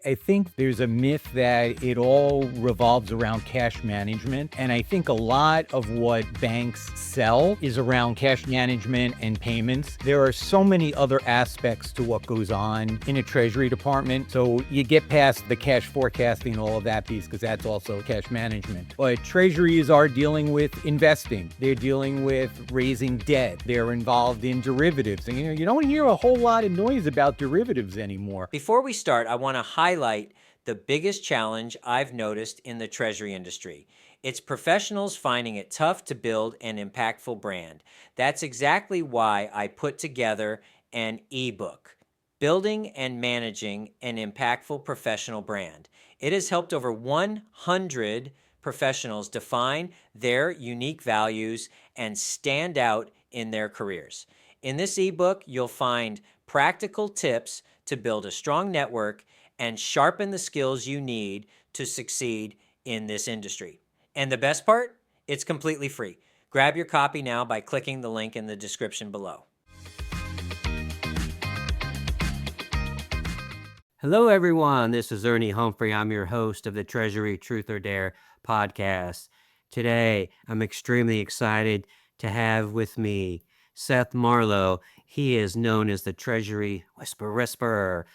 I think there's a myth that it all revolves around cash management. And I think a lot of what banks sell is around cash management and payments. There are so many other aspects to what goes on in a treasury department. So you get past the cash forecasting and all of that piece, because that's also cash management. But treasuries are dealing with investing. They're dealing with raising debt. They're involved in derivatives. And you don't hear a whole lot of noise about derivatives anymore. Before we start, I want to highlight the biggest challenge I've noticed in the treasury industry. It's professionals finding it tough to build an impactful brand. That's exactly why I put together an ebook, Building and Managing an Impactful Professional Brand. It has helped over 100 professionals define their unique values and stand out in their careers. In this ebook, you'll find practical tips to build a strong network and sharpen the skills you need to succeed in this industry. And the best part? It's completely free. Grab your copy now by clicking the link in the description below. Hello, everyone. This is Ernie Humphrey. I'm your host of the Treasury Truth or Dare podcast. Today, I'm extremely excited to have with me Seth Marlowe. He is known as the Treasury Whisperer.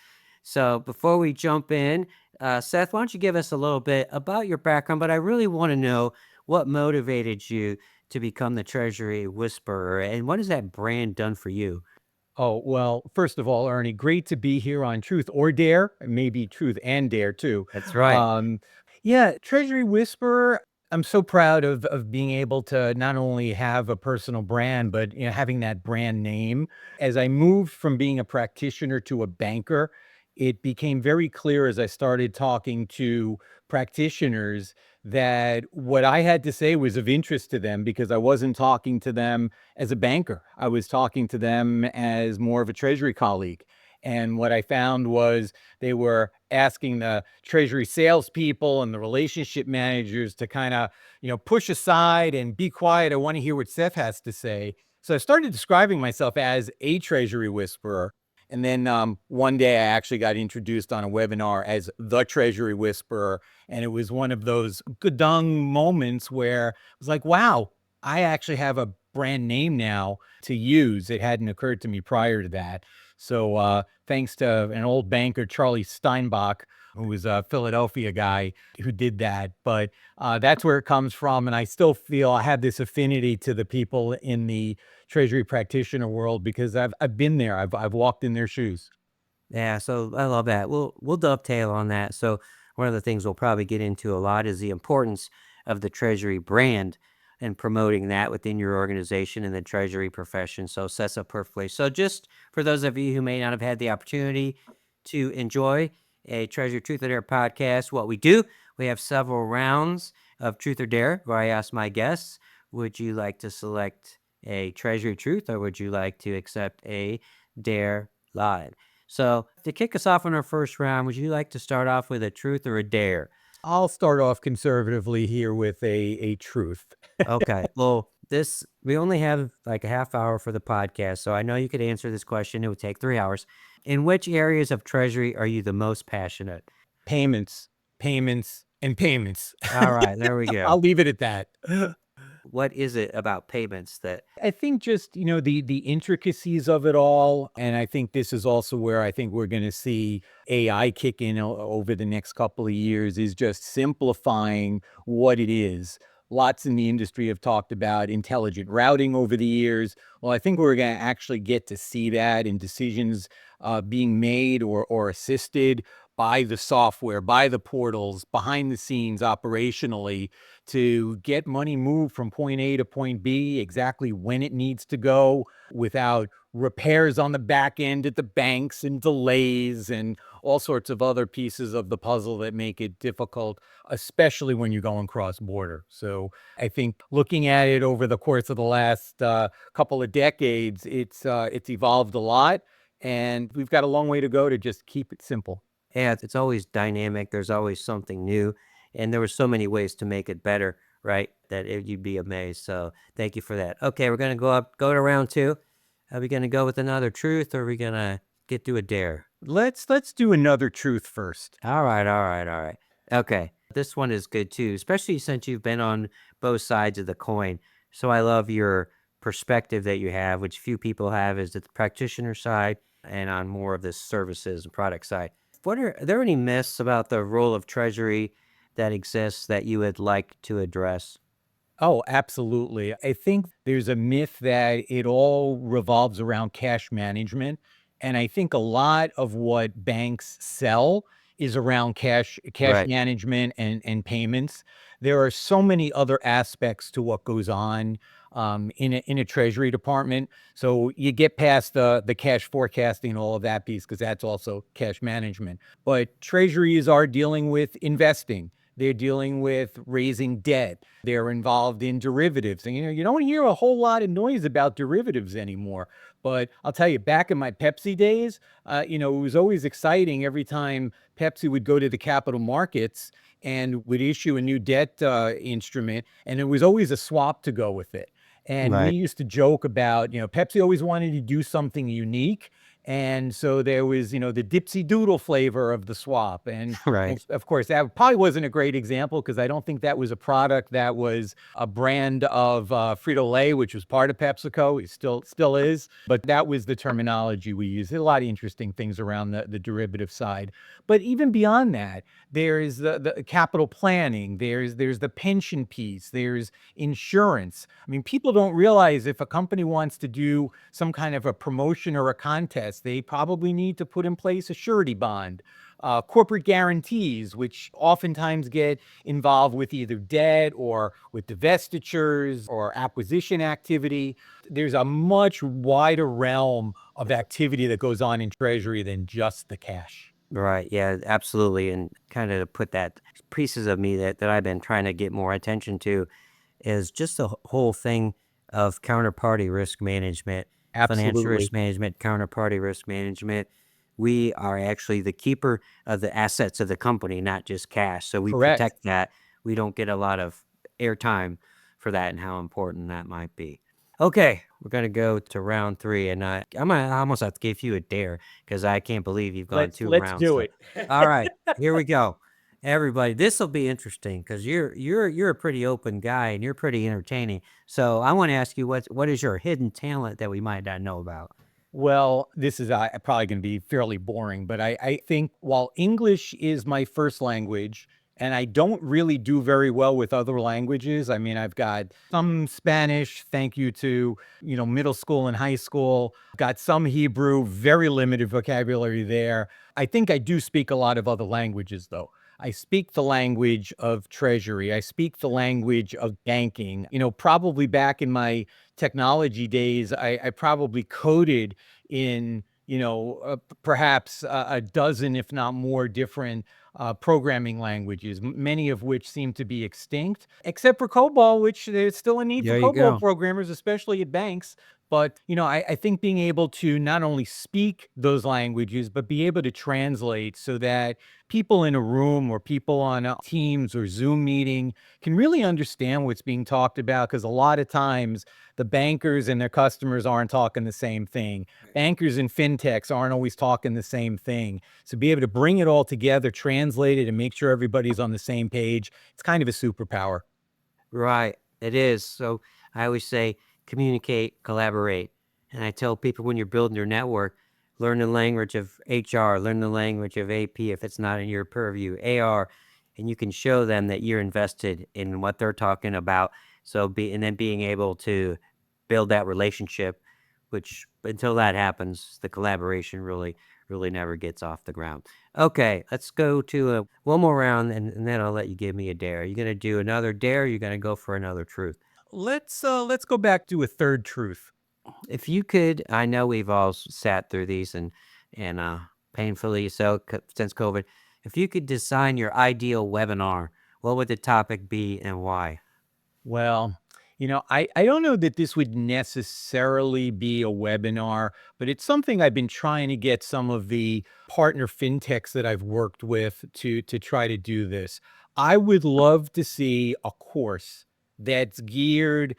So before we jump in, Seth, why don't you give us a little bit about your background? But I really want to know what motivated you to become the Treasury Whisperer, and what has that brand done for you? Oh, well, first of all, Ernie, great to be here on Truth or Dare, maybe Truth and Dare too. That's right. Um, yeah, Treasury Whisperer, I'm so proud of being able to not only have a personal brand, but having that brand name. As I moved from being a practitioner to a banker, it became very clear as I started talking to practitioners that what I had to say was of interest to them, because I wasn't talking to them as a banker. I was talking to them as more of a treasury colleague. And what I found was they were asking the treasury salespeople and the relationship managers to kind of, push aside and be quiet. I want to hear what Seth has to say. So I started describing myself as a treasury whisperer. And then one day I actually got introduced on a webinar as the Treasury Whisperer. And it was one of those gadung moments where it was like, wow, I actually have a brand name now to use. It hadn't occurred to me prior to that. So thanks to an old banker, Charlie Steinbach, who was a Philadelphia guy who did that. But that's where it comes from. And I still feel I have this affinity to the people in the treasury practitioner world because I've been there. I've walked in their shoes. Yeah, so I love that. We'll dovetail on that. So one of the things we'll probably get into a lot is the importance of the Treasury brand and promoting that within your organization and the Treasury profession. So sets up perfectly. So just for those of you who may not have had the opportunity to enjoy a Treasury Truth or Dare podcast, what we do, we have several rounds of Truth or Dare where I ask my guests, would you like to select a Treasury Truth or would you like to accept a Dare Live? So to kick us off on our first round, would you like to start off with a truth or a dare? I'll start off conservatively here with a truth. Okay. Well, we only have like a half hour for the podcast, so I know you could answer this question. It would take 3 hours. In which areas of Treasury are you the most passionate? Payments, payments, and payments. All right, there we go. I'll leave it at that. What is it about payments that I think just, the intricacies of it all. And I think this is also where I think we're going to see AI kick in over the next couple of years, is just simplifying what it is. Lots in the industry have talked about intelligent routing over the years. Well, I think we're going to actually get to see that in decisions being made or assisted by the software, by the portals, behind the scenes operationally, to get money moved from point A to point B exactly when it needs to go, without repairs on the back end at the banks and delays and all sorts of other pieces of the puzzle that make it difficult, especially when you're going cross border. So I think looking at it over the course of the last couple of decades, it's evolved a lot, and we've got a long way to go to just keep it simple. yeah, it's always dynamic. There's always something new, and there were so many ways to make it better, right? You'd be amazed. So thank you for that. Okay, we're gonna go to round two. Are we gonna go with another truth, or are we gonna get to a dare. Let's do another truth first. All right, all right, all right. Okay, this one is good too, especially since you've been on both sides of the coin. So I love your perspective that you have, which few people have, is the practitioner side and on more of the services and product side. Are there any myths about the role of treasury that exists that you would like to address? Oh, absolutely. I think there's a myth that it all revolves around cash management. And I think a lot of what banks sell is around cash Right, management and payments. There are so many other aspects to what goes on in a treasury department. So you get past the cash forecasting and all of that piece because that's also cash management. But treasuries are dealing with investing. They're dealing with raising debt. They're involved in derivatives. And, you don't hear a whole lot of noise about derivatives anymore. But I'll tell you, back in my Pepsi days, it was always exciting every time Pepsi would go to the capital markets and would issue a new debt instrument. And there was always a swap to go with it. And we right, used to joke about, Pepsi always wanted to do something unique. And so there was, the Dipsy Doodle flavor of the swap. And right, of course, that probably wasn't a great example because I don't think that was a product that was a brand of Frito-Lay, which was part of PepsiCo. It still is, but that was the terminology we used. There are a lot of interesting things around the derivative side. But even beyond that, there's the capital planning, there's the pension piece, there's insurance. I mean, people don't realize if a company wants to do some kind of a promotion or a contest, they probably need to put in place a surety bond, corporate guarantees, which oftentimes get involved with either debt or with divestitures or acquisition activity. There's a much wider realm of activity that goes on in Treasury than just the cash. right. Yeah, absolutely. And kind of to put that pieces of me that I've been trying to get more attention to is just the whole thing of counterparty risk management, financial Absolutely. risk management, counterparty risk management. We are actually the keeper of the assets of the company, not just cash. So we Correct. protect that. We don't get a lot of airtime for that and how important that might be. Okay, we're gonna go to round three, and I almost have to give you a dare because I can't believe you've gone two Let's rounds. do So, it. all right, here we go. Everybody, this will be interesting because you're a pretty open guy and you're pretty entertaining. So I want to ask you what is your hidden talent that we might not know about? Well, this is probably going to be fairly boring, but I think while English is my first language, and I don't really do very well with other languages. I mean, I've got some Spanish, thank you to, middle school and high school, got some Hebrew, very limited vocabulary there. I think I do speak a lot of other languages, though. I speak the language of treasury. I speak the language of banking. Probably back in my technology days, I probably coded in, perhaps a dozen, if not more, different programming languages, many of which seem to be extinct, except for COBOL, which there's still a need for There you COBOL go. programmers, especially at banks. But, I think being able to not only speak those languages, but be able to translate so that people in a room or people on Teams or Zoom meeting can really understand what's being talked about. Because a lot of times the bankers and their customers aren't talking the same thing. Bankers and fintechs aren't always talking the same thing. So be able to bring it all together, translate it, and make sure everybody's on the same page, it's kind of a superpower. Right. It is. So I always say communicate, collaborate. And I tell people when you're building your network, learn the language of HR, learn the language of AP if it's not in your purview, AR, and you can show them that you're invested in what they're talking about. And then being able to build that relationship, which until that happens, the collaboration really never gets off the ground. Okay, let's go to one more round, and then I'll let you give me a dare. Are you gonna do another dare? Or you gonna go for another truth? Let's go back to a third truth. If you could, I know we've all sat through these and painfully so since COVID. If you could design your ideal webinar, what would the topic be and why? Well, I don't know that this would necessarily be a webinar, but it's something I've been trying to get some of the partner fintechs that I've worked with to try to do this. I would love to see a course that's geared,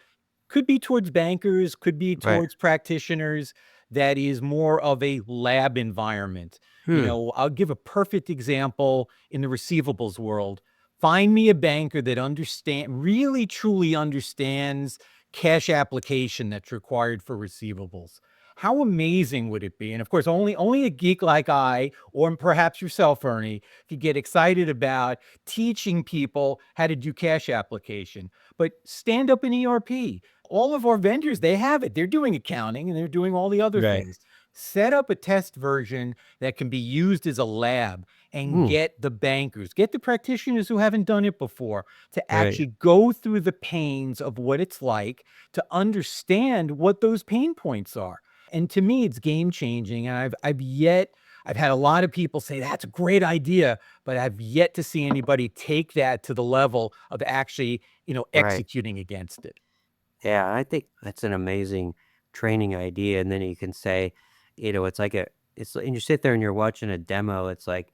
could be towards bankers, could be Right. towards practitioners, that is more of a lab environment. Hmm. I'll give a perfect example in the receivables world. Find me a banker that really truly understands cash application that's required for receivables. How amazing would it be? And of course, only a geek like I, or perhaps yourself, Ernie, could get excited about teaching people how to do cash application. But stand up an ERP. All of our vendors, they have it. They're doing accounting and they're doing all the other Right. things. Set up a test version that can be used as a lab and Hmm. get the bankers, get the practitioners who haven't done it before to Right. actually go through the pains of what it's like to understand what those pain points are. And to me, it's game changing. And I've had a lot of people say that's a great idea, but I've yet to see anybody take that to the level of actually, Right. executing against it. Yeah, I think that's an amazing training idea. And then you can say, it's like and you sit there and you're watching a demo. It's like,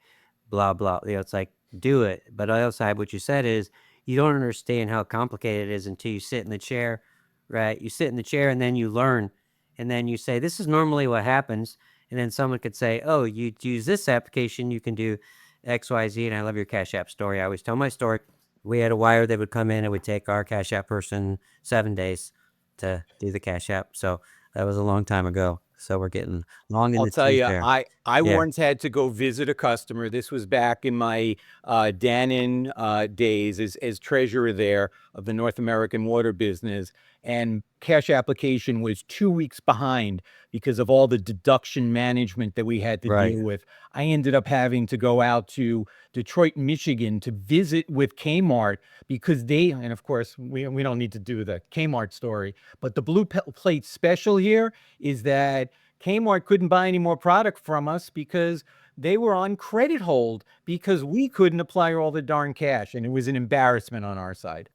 blah, blah, it's like, do it. But on the other side, what you said is you don't understand how complicated it is until you sit in the chair, right? You sit in the chair and then you learn. And then you say, this is normally what happens. And then someone could say, oh, you use this application, you can do X, Y, Z. And I love your Cash App story. I always tell my story. We had a wire that would come in, it would take our Cash App person 7 days to do the Cash App. So that was a long time ago. So we're getting long in I'll the tell tooth you, there. I Yeah. once had to go visit a customer. This was back in my Dannon days as treasurer there of the North American water business. And cash application was 2 weeks behind because of all the deduction management that we had to Right. deal with. I ended up having to go out to Detroit, Michigan to visit with Kmart because and of course, we don't need to do the Kmart story, but the blue plate special here is that Kmart couldn't buy any more product from us because they were on credit hold because we couldn't apply all the darn cash, and it was an embarrassment on our side.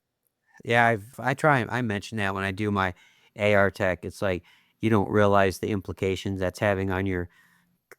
Yeah, I mention that when I do my AR tech. It's like you don't realize the implications that's having on your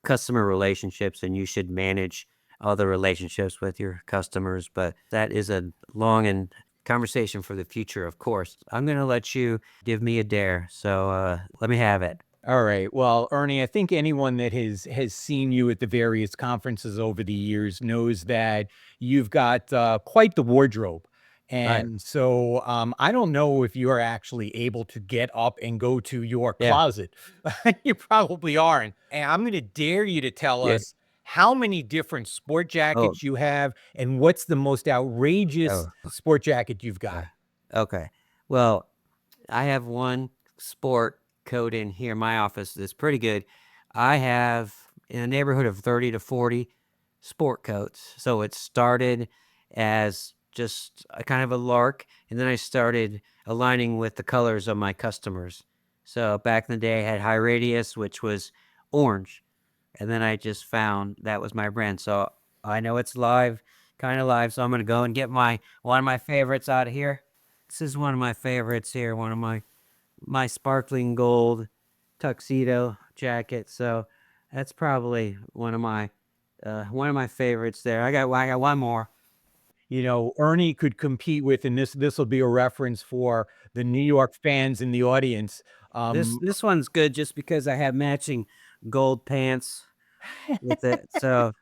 customer relationships, and you should manage all the relationships with your customers. But that is a long and conversation for the future, of course. I'm gonna let you give me a dare. So let me have it. All right. Well, Ernie, I think anyone that has seen you at the various conferences over the years knows that you've got quite the wardrobe. Right. And so I don't know if you are actually able to get up and go to your Yeah. closet. You probably aren't. And I'm going to dare you to tell Yeah. us how many different sport Oh. jackets you have and what's the most outrageous Oh. sport jacket you've Uh, got. okay. Well, I have one sport coat in here in my office that's pretty good. I have in a neighborhood of 30 to 40 sport coats. So it started as just a kind of a lark, and then I started aligning with the colors of my customers. So back in the day, I had High Radius, which was orange, and then I just found that was my brand. So I know it's live, kind of live. So I'm gonna go and get my one of my favorites out of here. This is one of my favorites here. One of my sparkling gold tuxedo jacket. So that's probably one of my favorites there. I got one more. Ernie could compete with, and this will be a reference for the New York fans in the audience. This Um, this one's good just because I have matching gold pants with it. So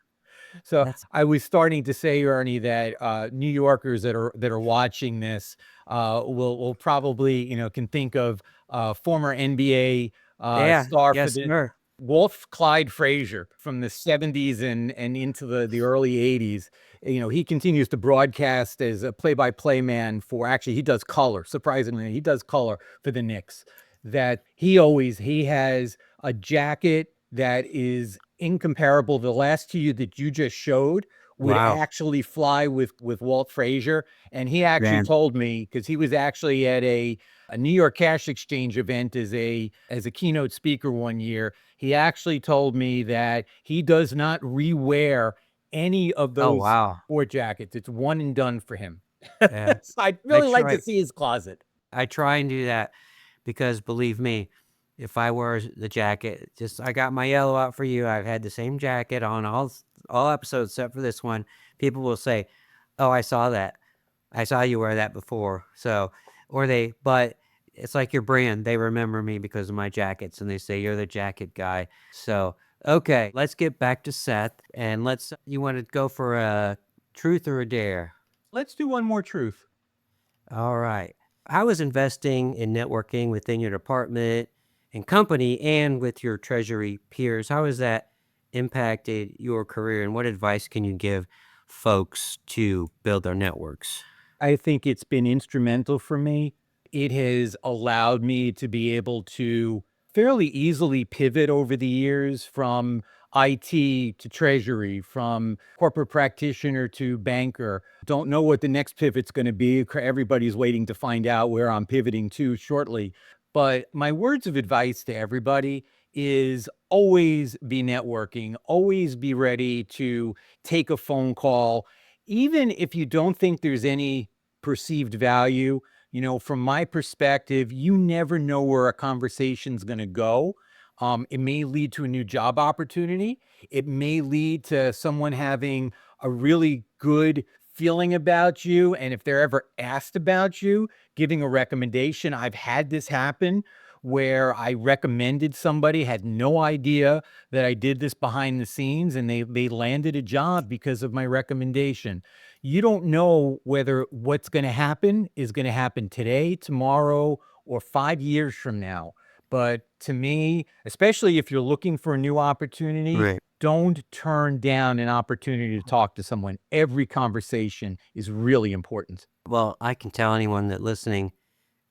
so that's I was starting to say, Ernie, that New Yorkers that are watching this will probably can think of former NBA yeah, star for yes, the sir. Wolf Clyde Frazier from the 70s and into the early 80s. He continues to broadcast as a play-by-play man for actually he does color. Surprisingly, he does color for the Knicks. That he has a jacket that is incomparable. The last to you that you just showed would Wow, actually fly with Walt Frazier. And he actually man. told me because he was actually at a New York Cash Exchange event as a keynote speaker one year. He actually told me that he does not rewear any of Oh, those wow. sport jackets. It's one and done for him. Yeah. So I'd I really like to try see his closet. I try and do that because believe me, if I wear the jacket, just I got my yellow out for you. I've had the same jacket on all episodes except for this one. People will say, "Oh, I saw that. I saw you wear that before." So, but it's like your brand. They remember me because of my jackets, and they say you're the jacket guy. So, okay, let's get back to Seth, and you want to go for a truth or a dare? Let's do one more truth. All right. How is investing in networking within your department and company and with your treasury peers? How has that impacted your career, and what advice can you give folks to build their networks? I think it's been instrumental for me. It has allowed me to be able to fairly easily pivot over the years from IT to treasury, from corporate practitioner to banker. Don't know what the next pivot's going to be. Everybody's waiting to find out where I'm pivoting to shortly. But my words of advice to everybody is always be networking, always be ready to take a phone call, even if you don't think there's any perceived value. From my perspective, you never know where a conversation's going to go. It may lead to a new job opportunity. It may lead to someone having a really good feeling about you. And if they're ever asked about you, giving a recommendation. I've had this happen where I recommended somebody, had no idea that I did this behind the scenes, and they landed a job because of my recommendation. You don't know whether what's going to happen is going to happen today, tomorrow, or 5 years from now. But to me, especially if you're looking for a new opportunity, Right. don't turn down an opportunity to talk to someone. Every conversation is really important. Well, I can tell anyone that listening,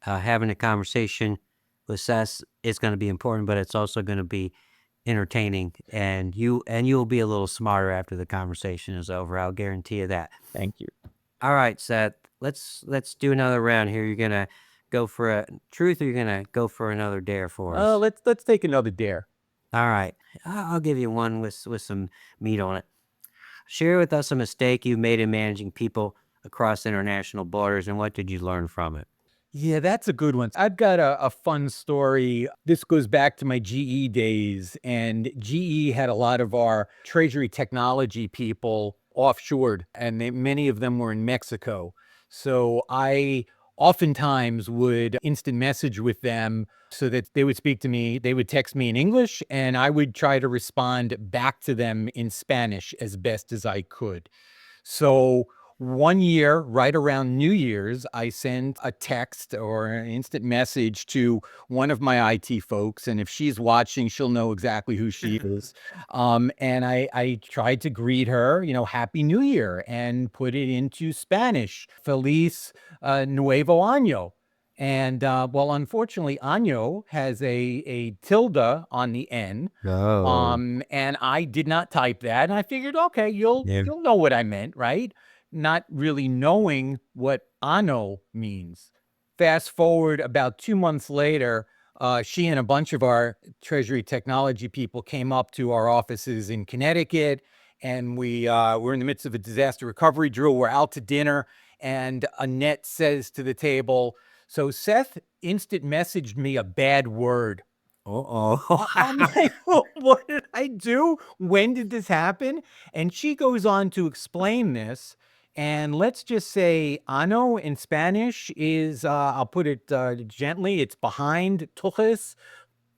having a conversation with Seth is going to be important, but it's also going to be entertaining, and you'll be a little smarter after the conversation is over. I'll guarantee you that. Thank you. All right, Seth. Let's do another round here. You're gonna go for a truth, or you're gonna go for another dare for us? Let's take another dare. All right, I'll give you one with some meat on it. Share with us a mistake you made in managing people across international borders, and what did you learn from it? Yeah, that's a good one. I've got a fun story. This goes back to my GE days, and GE had a lot of our treasury technology people offshored, and many of them were in Mexico. So I oftentimes would instant message with them so that they would speak to me. They would text me in English, and I would try to respond back to them in Spanish as best as I could. So one year, right around New Year's, I sent a text or an instant message to one of my IT folks. And if she's watching, she'll know exactly who she is. And I tried to greet her, Happy New Year, and put it into Spanish, Feliz Nuevo Año. And well, unfortunately, año has a tilde on the N. Oh, And I did not type that, and I figured, okay, yeah. you'll know what I meant, right? Not really knowing what ano means. Fast forward about 2 months later, she and a bunch of our treasury technology people came up to our offices in Connecticut, and we're in the midst of a disaster recovery drill. We're out to dinner, and Annette says to the table, "So Seth instant messaged me a bad word." Uh-oh. I'm like, what did I do? When did this happen? And she goes on to explain this. And let's just say ano in Spanish is, I'll put it gently, it's behind tuchus.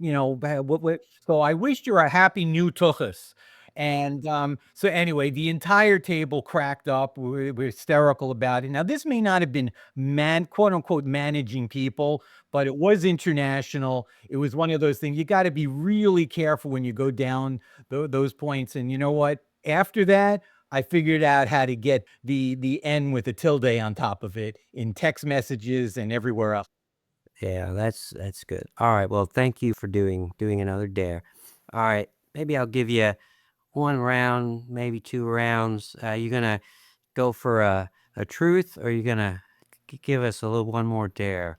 So I wish you a happy new tuchus. And so anyway, the entire table cracked up. We're hysterical about it. Now, this may not have been quote unquote managing people, but it was international. It was one of those things. You got to be really careful when you go down those points. And you know what? After that, I figured out how to get the N with a tilde on top of it in text messages and everywhere else. Yeah, that's good. All right. Well, thank you for doing another dare. All right. Maybe I'll give you one round, maybe two rounds. You gonna go for a truth, or you gonna give us a little one more dare?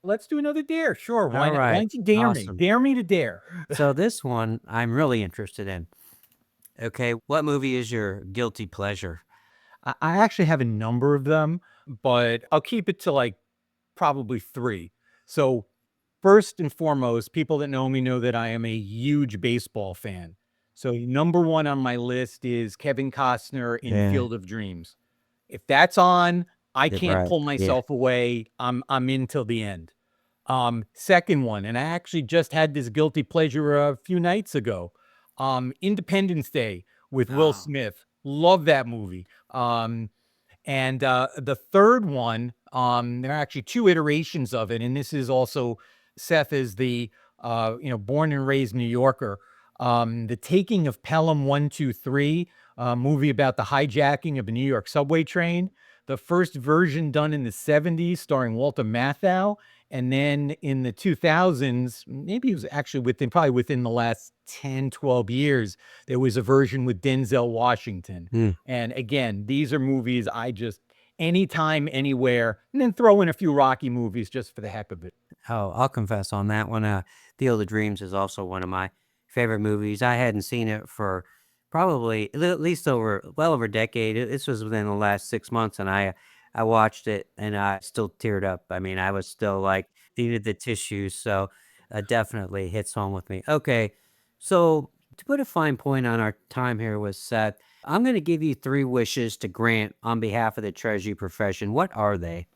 Let's do another dare. Sure. Why All not? Why right. don't you dare me? Awesome. Dare me to dare. So this one I'm really interested in. Okay, what movie is your guilty pleasure? I actually have a number of them, but I'll keep it to like probably three. So, first and foremost, people that know me know that I am a huge baseball fan. So, number one on my list is Kevin Costner in Yeah. Field of Dreams. If that's on, I Yeah, can't right. pull Yeah. myself away. I'm in till the end. Second one, and I actually just had this guilty pleasure a few nights ago. Independence Day with Will Oh. Smith. Love that movie. And the third one, there are actually two iterations of it, and this is also Seth is the born and raised New Yorker. The Taking of Pelham 123, movie about the hijacking of a New York subway train. The first version done in the 70s, starring Walter Matthau, and then in the 2000s, maybe it was actually probably within the last 10, 12 years, there was a version with Denzel Washington. Hmm. And again, these are movies I just anytime, anywhere, and then throw in a few Rocky movies just for the heck of it. Oh, I'll confess on that one. Field of Dreams is also one of my favorite movies. I hadn't seen it for probably at least well over a decade. This was within the last 6 months, and I watched it and I still teared up. I mean, I was still like needed the tissues. So definitely hits home with me. Okay, so to put a fine point on our time here with Seth, I'm going to give you 3 wishes to grant on behalf of the Treasury profession. What are they?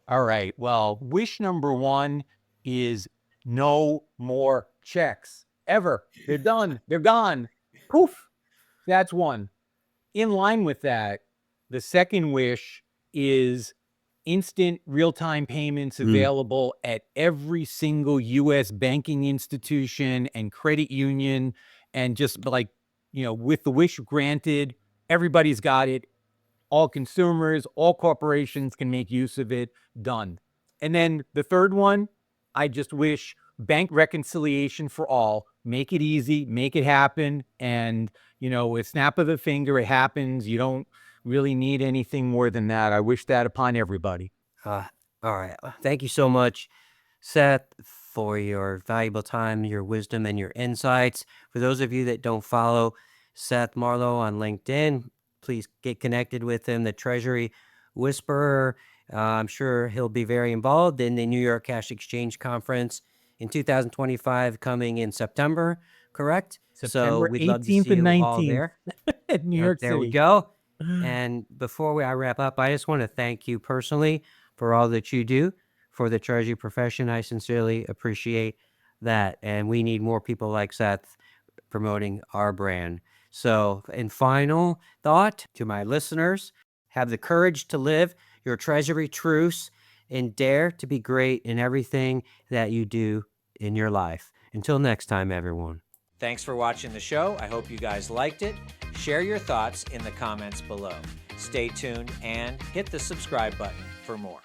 All right. Well, wish number one is no more checks ever. They're done. They're gone. Poof. That's one. In line with that, the second wish is instant real-time payments Mm. available at every single US banking institution and credit union. And just like, with the wish granted, everybody's got it. All consumers, all corporations can make use of it. Done. And then the third one, I just wish bank reconciliation for all. Make it easy, make it happen. And, with snap of the finger, it happens. You don't really need anything more than that. I wish that upon everybody. Uh, all right. Thank you so much, Seth, for your valuable time, your wisdom, and your insights. For those of you that don't follow Seth Marlowe on LinkedIn, please get connected with him, the Treasury Whisperer. I'm sure he'll be very involved in the New York Cash Exchange Conference in 2025 coming in September, correct? So September we'd love to 18th see and you all 19th there. at New York There we City. go. And before I wrap up, I just want to thank you personally for all that you do for the Treasury profession. I sincerely appreciate that. And we need more people like Seth promoting our brand. So, in final thought to my listeners, have the courage to live your Treasury truths and dare to be great in everything that you do in your life. Until next time, everyone. Thanks for watching the show. I hope you guys liked it. Share your thoughts in the comments below. Stay tuned and hit the subscribe button for more.